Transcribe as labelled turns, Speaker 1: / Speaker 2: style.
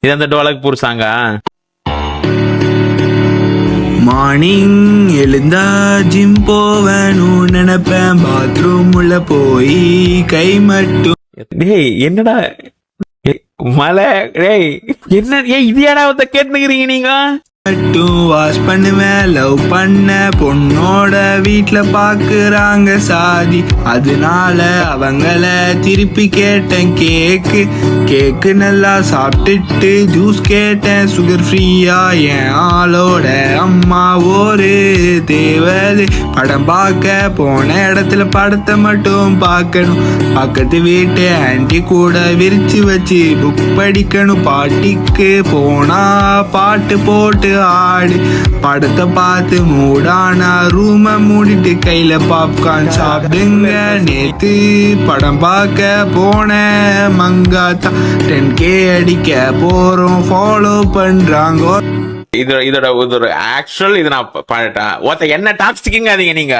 Speaker 1: இது அந்த டோலக்பூர் சாங்கா?
Speaker 2: மார்னிங் எழுந்தா ஜிம் போவேணும் நினைப்பேன், பாத்ரூம் உள்ள போய் கை மட்டும்.
Speaker 1: டேய் என்னடா மலை, டேய் என்ன இது ஏடா கேட்டுக்கிறீங்க நீங்க?
Speaker 2: மட்டும் வாஷ் பண்ணுவேன். லவ் பண்ண பொண்ணோட வீட்டுல பாக்குறாங்க சாதி, அதனால அவங்கள திருப்பி கேட்டேன் கேக்கு நல்லா சாப்பிட்டுட்டு ஜூஸ் கேட்டேன் சுகர் ஃப்ரீயா. என் ஆளோட அம்மா ஒரு தேவதை, படம் பார்க்க போன இடத்துல படத்தை மட்டும் பார்க்கணும். பக்கத்து வீட்டு ஆன்டி கூட விரிச்சு வச்சு புக் படிக்கணும். பாட்டிக்கு போனா பாட்டு போட்டு ஆடு, படத்தை பார்த்து மூடானா ரூமை மூடிட்டு கையில பாப்கார்ன் சாப்பிடுங்க. நேத்து படம் பார்க்க போன மங்காத்தா 10K அடிக்க போறோம், ஃபாலோ பண்றாங்க.
Speaker 1: இதோட ஆக்சுவல் இது நான் என்ன டாக்ஸிக்குங்க நீங்க